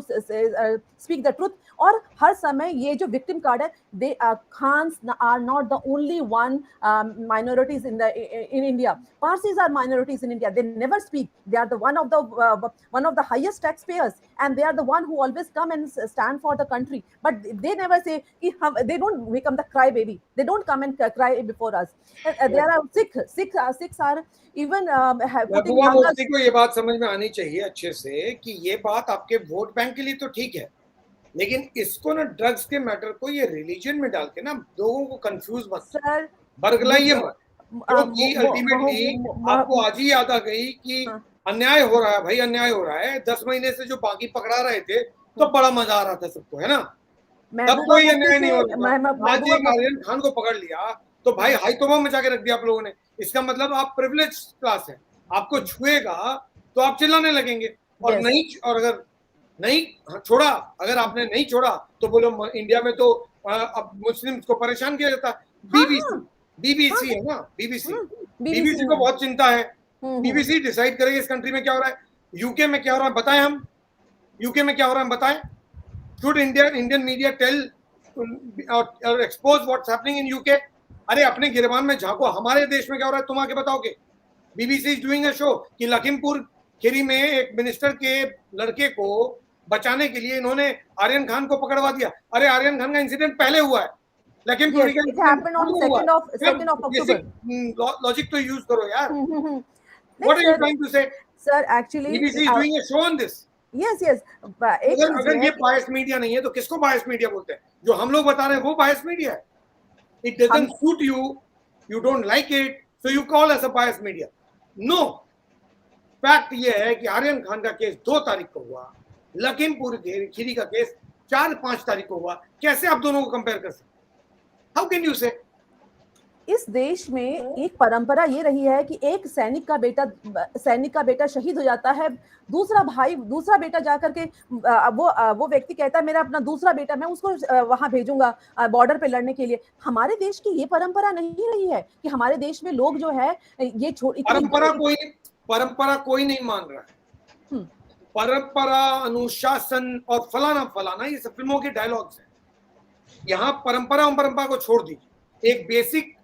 speak the truth। और हर समय ये जो victim card है, they Khans are not the only one minorities in India. Parsis are minorities in India. They never speak. They are the one of the highest taxpayers, and they are the one who always come and stand for the country. But they never say they don't become the cry baby. They don't come and cry before us. There are Sikhs are even putting Mehbooba Mufti को ये बात समझ में आनी चाहिए अच्छे से कि ये बात आपके वोट बैंक के लिए तो ठीक है, लेकिन इसको ना ड्रग्स के मैटर को ये रिलीजन में डाल के ना लोगों को कंफ्यूज मत सर, बरगलाइए मत, क्योंकि अल्टीमेटली आपको आज ही याद आ गई कि अन्याय हो रहा है भाई, अन्याय हो रहा है। 10 महीने से जो बागी पकड़ा रहे थे तो बड़ा मजा आ रहा था सबको, है ना? तब कोई अन्याय नहीं हो रहा। आज एक आर्यन खान को पकड़ लिया तो भाई हाई तोबा मचा के रख दिया आप लोगों ने। इसका मतलब आप प्रिविलेज क्लास है, आपको छुएगा तो आप चिल्लाने लगेंगे। और नहीं, और अगर नहीं छोड़ा, अगर आपने नहीं छोड़ा तो बोलो इंडिया में तो अब मुस्लिम्स को परेशान किया जाता है। बीबीसी है ना, बीबीसी को बहुत चिंता है। बीबीसी डिसाइड करेगी इस कंट्री में क्या हो रहा है, यूके में क्या हो रहा है बताएं। हम यूके में क्या हो रहा है बताएं। शुड इंडियन मीडिया टेल और expose what's happening in UK? अरे अपने गिरबान में झांको, हमारे देश में क्या हो रहा है तुम आके बताओगे। BBC is doing a show कि लखीमपुर खीरी में एक मिनिस्टर के लड़के को बचाने के लिए इन्होंने आर्यन खान को पकड़वा दिया। अरे आर्यन खान का इंसिडेंट पहले हुआ है, लखीमपुर लॉजिक तो यूज करो यार। What are you trying to say sir? Actually BBC is doing a show on this. Yes अगर ये बायस मीडिया नहीं है तो किसको बायस मीडिया बोलते हैं? जो हम लोग बता रहे हैं वो बायस मीडिया है। It doesn't suit you, you don't like it, so you call us a biased media. No, fact ये है कि आर्यन खान का केस 2 तारीख को हुआ, लखीमपुर खीरी का केस 4-5 तारीख को हुआ। कैसे आप दोनों को कंपेयर कर सकते? हाउ कैन यू से? इस देश में एक परंपरा ये रही है कि एक सैनिक का बेटा शहीद हो जाता है, दूसरा बेटा जाकर के वो व्यक्ति कहता है मेरा अपना दूसरा बेटा, मैं उसको वहां भेजूंगा बॉर्डर पे लड़ने के लिए। हमारे देश की ये परंपरा नहीं रही है कि हमारे देश में लोग जो है ये परंपरा कोई नहीं मान रहा है। परंपरा, अनुशासन और फलाना ये सब फिल्मों के डायलॉग्स हैं। यहाँ परंपरा को छोड़ दीजिए। एक बेसिक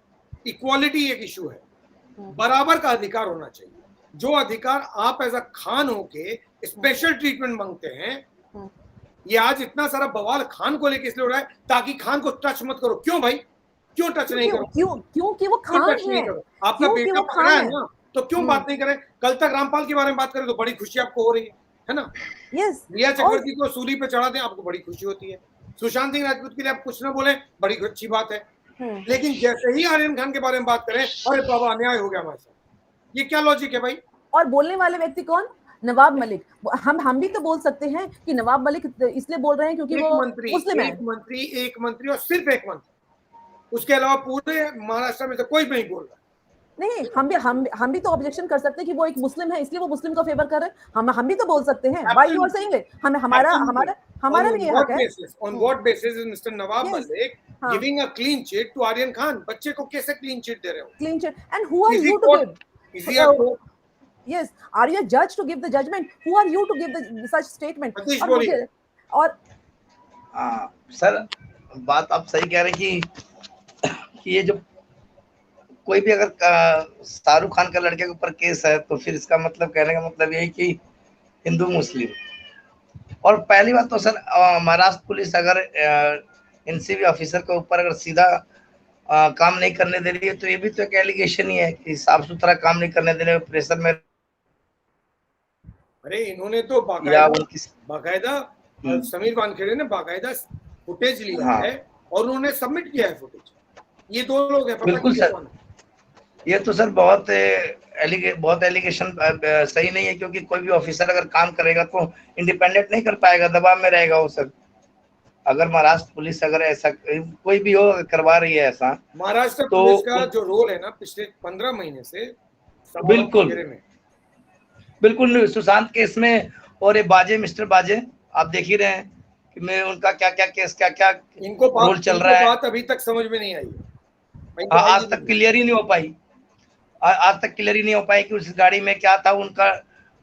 इक्वालिटी एक इशू है, बराबर का अधिकार होना चाहिए। जो अधिकार आप एज अ खान होके स्पेशल ट्रीटमेंट मांगते हैं, ये आज इतना सारा बवाल खान को लेके इसलिए हो रहा है ताकि खान को टच मत करो। क्यों भाई, क्यों टच नहीं करो? क्योंकि वो खान है। आपका बेटा पकड़ा है ना, तो क्यों बात नहीं करें? कल तक रामपाल के बारे में बात करें तो बड़ी खुशी आपको हो रही है ना? यस, रिया चक्रवर्ती को सूली पे चढ़ा दें आपको बड़ी खुशी होती है। सुशांत सिंह राजपूत के लिए आप कुछ ना बोले, बड़ी अच्छी बात है। लेकिन जैसे ही आर्यन खान के बारे में बात करें, अरे बाबा अन्याय हो गया हमारे साथ। ये क्या लॉजिक है भाई? और बोलने वाले व्यक्ति कौन? नवाब मलिक। हम भी तो बोल सकते हैं कि नवाब मलिक इसलिए बोल रहे हैं क्योंकि वो मुस्लिम है। एक मंत्री और सिर्फ एक मंत्री, उसके अलावा पूरे महाराष्ट्र में से कोई नहीं बोल रहा। नहीं, हम भी तो ऑब्जेक्शन कर सकते हैं कि वो एक मुस्लिम है इसलिए वो मुस्लिम का फेवर कर रहे हैं। हम भी तो बोल सकते हैं। Why you are saying it? हमारा भी ये हक है। On what basis is mister Nawab Malik giving a clean chit to Aryan Khan? बच्चे को कैसे क्लीन चिट दे रहे हो? Clean chit, and who are you to give? Is he a court? Yes, are you a judge to give the judgment? Who are you to give such statement? और sir बात आप सही कह रहे हैं कि ये जो कोई भी अगर शाहरुख खान का लड़के के ऊपर केस है तो फिर इसका मतलब कहने का मतलब यही कि हिंदू मुस्लिम। और पहली बात तो सर महाराष्ट्र पुलिस अगर एनसीबी ऑफिसर के ऊपर अगर सीधा काम नहीं करने दे रही है तो ये भी तो एक एलिगेशन ही है कि साफ सुथरा काम नहीं करने देने में प्रेशर में। अरे इन्होंने तो बाकायदा समीर वानखेड़े ने बाकायदा फुटेज लिया है और उन्होंने सबमिट किया है फुटेज। ये दो लोग हैं। बिल्कुल सर, ये तो सर बहुत एलिगेशन सही नहीं है, क्योंकि कोई भी ऑफिसर अगर काम करेगा तो इंडिपेंडेंट नहीं कर पाएगा, दबाव में रहेगा वो सर। अगर महाराष्ट्र पुलिस अगर ऐसा कोई भी हो करवा रही है ऐसा, महाराष्ट्र तो पुलिस का जो रोल है ना पिछले 15 महीने से बिल्कुल सुशांत केस में, और ये बाजे मिस्टर बाजे आप देख ही रहे हैं कि मैं उनका क्या क्या केस क्या क्या इनको रोल चल रहा है। बात अभी तक समझ में नहीं आई, आज तक क्लियर ही नहीं हो पाई, आज तक क्लियर ही नहीं हो पाई कि उस गाड़ी में क्या था, उनका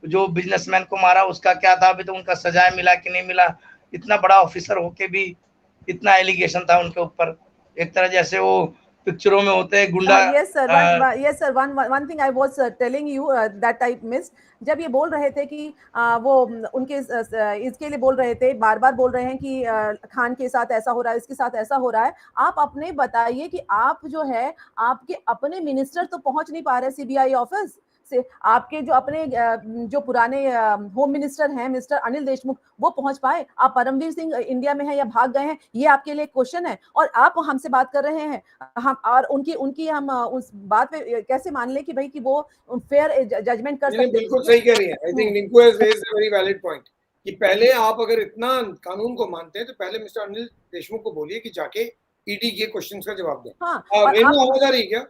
जो बिजनेसमैन को मारा उसका क्या था, अभी तो उनका सजाए मिला कि नहीं मिला। इतना बड़ा ऑफिसर होके भी इतना एलिगेशन था उनके ऊपर, एक तरह जैसे वो पिक्चरों में होते हैं गुंडा। yes sir, one thing I was telling you that I missed, जब ये बोल रहे थे कि वो उनके इसके लिए बोल रहे थे, बार बार बोल रहे हैं कि खान के साथ ऐसा हो रहा है, इसके साथ ऐसा हो रहा है। आप अपने बताइए कि आप जो है आपके अपने मिनिस्टर तो पहुंच नहीं पा रहे सीबीआई ऑफिस से, आपके जो अपने जो पुराने होम मिनिस्टर हैं मिस्टर अनिल देशमुख वो पहुंच पाए? आप परमवीर सिंह इंडिया में हैं या भाग गए हैं, ये आपके लिए क्वेश्चन है। और आप हमसे बात कर रहे हैं, हम और उनकी हम उस बात पे कैसे मान लें कि भाई कि वो फेयर जजमेंट कर सकते हैं? बिल्कुल सही कह रही है। I think Rinku has raised a very valid point कि पहले आप अगर इतना कानून को मानते हैं तो पहले मिस्टर अनिल देशमुख को बोलिए कि जाके ईडी के क्वेश्चंस का जवाब दें। हाँ, रेनू आवाज आ रही है क्या?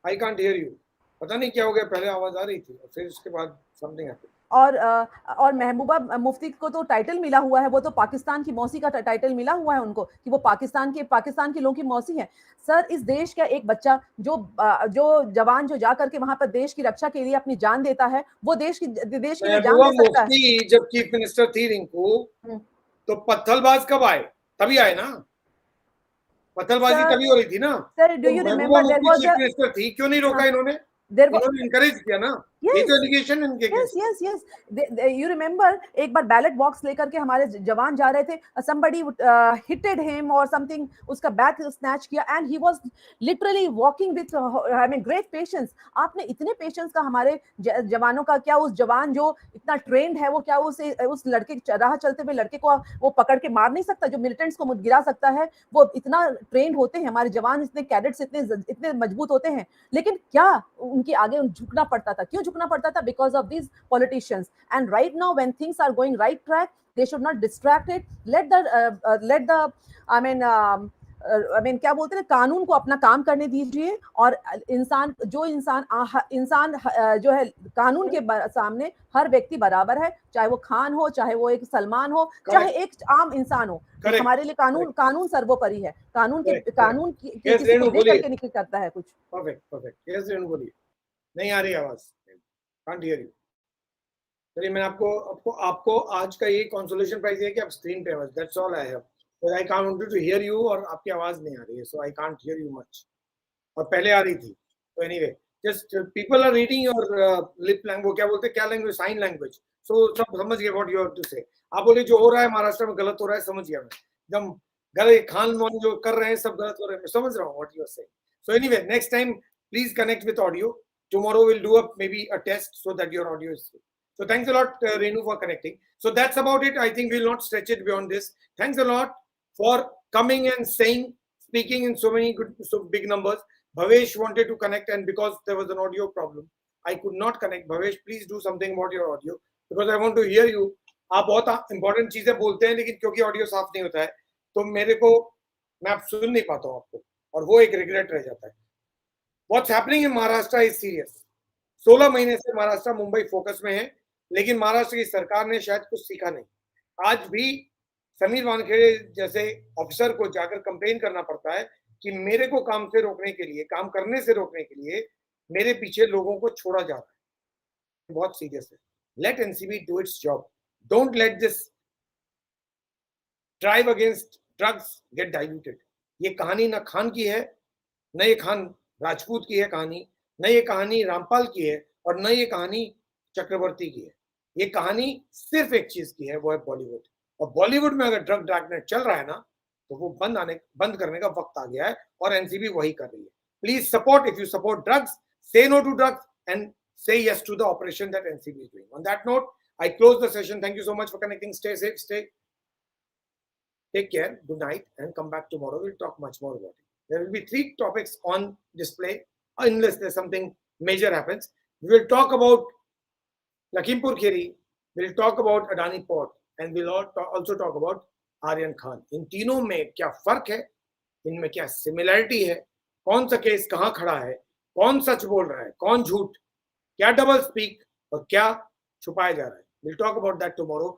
आई कांट हियर यू, पता नहीं क्या हो गया, पहले आवाज आ रही थी और फिर उसके बाद समथिंग हैपेंड। और महबूबा मुफ्ती को तो टाइटल मिला हुआ है, वो तो पाकिस्तान की मौसी का टाइटल मिला हुआ है उनको कि वो पाकिस्तान के लोगों की मौसी है। सर, इस देश का एक बच्चा जो जवान जो जाकर के वहां पर देश की रक्षा के लिए अपनी जान देता है, वो देश की जान दे सकता है। जब चीफ मिनिस्टर थी रिंकू, तो पत्थलबाज कब आए? तभी आए ना, पत्थलबाजी तभी हो रही थी ना। Sir, do you remember there was chief minister थी, क्यों नहीं रोका इन्होंने? इन्होंने एनकरेज किया ना। ये तो एलिगेशन इनके केस। यस यू रिमेंबर, एक बार बैलेट बॉक्स लेकर के हमारे जवान जा रहे थे, somebody hitted him or something, उसका बैग स्नैच किया and he was literally walking with I mean great patience। आपने इतने पेशेंस का हमारे जवानों का, क्या उस जवान जो इतना ट्रेंड है वो क्या उस लड़के राह चलते हुए लड़के को वो पकड़ के मार नहीं सकता? जो मिलिटेंट्स को गिरा सकता है वो इतना ट्रेंड होते हैं हमारे जवान, इतने कैडेट्स इतने मजबूत होते हैं, लेकिन क्या उनके आगे झुकना पड़ता था? क्यों झुकना पड़ता था? Because of these politicians। And right now when things are going right track, they should not distract it। let the I mean क्या बोलते हैं, कानून को अपना काम करने दीजिए, और इंसान जो है कानून के सामने हर व्यक्ति बराबर है, चाहे वो खान हो, चाहे वो एक सलमान हो, चाहे एक आम इंसान हो। हमारे लिए कानून सर्वोपरि है। कानून किसी को देख करके नहीं करता है कुछ। परफेक्ट यस रेनू बोलिए। नहीं आ रही आवाज, कांट हियर यू। चलिए, मैं आपको आज का ये कंसोलेशन प्राइज है कि आप स्क्रीन पे आवाज, that's all I have. So I can't want to hear you, और आपकी आवाज नहीं आ रही है, so I can't hear you much। और पहले आ रही थी। So anyway, just people are reading your lip language, वो क्या बोलते हैं, क्या लैंग्वेज, साइन लैंग्वेज। So सब समझ गए what you have to say। आप बोले जो हो रहा है महाराष्ट्र में गलत हो रहा है, समझ गया मैं। जब गलत खान जो कर रहे हैं सब गलत हो रहे हैं, समझ रहा हूँ what you are saying। So anyway, next time please connect with audio। Tomorrow we'll do maybe a test so that your audio is free। So thanks a lot Renu for connecting। So that's about it। I think we'll not stretch it beyond this। Thanks a lot for coming and speaking in so big numbers। Bhavesh wanted to connect, and because there was an audio problem, I could not connect। Bhavesh, please do something about your audio because I want to hear you। आप बहुत important चीजें बोलते हैं, लेकिन क्योंकि audio साफ नहीं होता है तो मैं आप सुन नहीं पाता हूँ आपको, और वो एक रिग्रेट रह जाता है। What's happening in Maharashtra is serious। 16 महीने से महाराष्ट्र मुंबई फोकस में है, लेकिन महाराष्ट्र की सरकार ने शायद कुछ सीखा नहीं। आज भी समीर वानखेड़े जैसे ऑफिसर को जाकर कंप्लेन करना पड़ता है कि मेरे को काम करने से रोकने के लिए मेरे पीछे लोगों को छोड़ा जा रहा है। बहुत सीरियस है। Let NCB do its job. Don't let this drive against drugs get diluted. ये कहानी ना खान की है, न ये खान राजपूत की है कहानी, न ये कहानी रामपाल की है, और न ये कहानी चक्रवर्ती की है। ये कहानी सिर्फ एक चीज की है, वो है बॉलीवुड। और बॉलीवुड में अगर ड्रग ड्रैगनेट चल रहा है ना, तो वो बंद करने का वक्त आ गया है, और एनसीबी वही कर रही है। Please support, if you support drugs, say no to drugs and say yes to the operation that NCB is doing। On that note, I close the session। Thank you so much for connecting। Stay safe, stay Take care, good night, and come back tomorrow. We'll talk much more about it. There will be 3 topics on display unless there's something major happens. We will talk about Lakhimpur Kheri, we'll talk about Adani Port, and we'll also talk about Aryan Khan. इन तीनों में क्या फर्क है, इनमें क्या similarity है, कौन सा केस कहाँ खड़ा है, कौन सच बोल रहा है, कौन झूठ, क्या डबल स्पीक और क्या छुपाया जा रहा है. We'll talk about that tomorrow.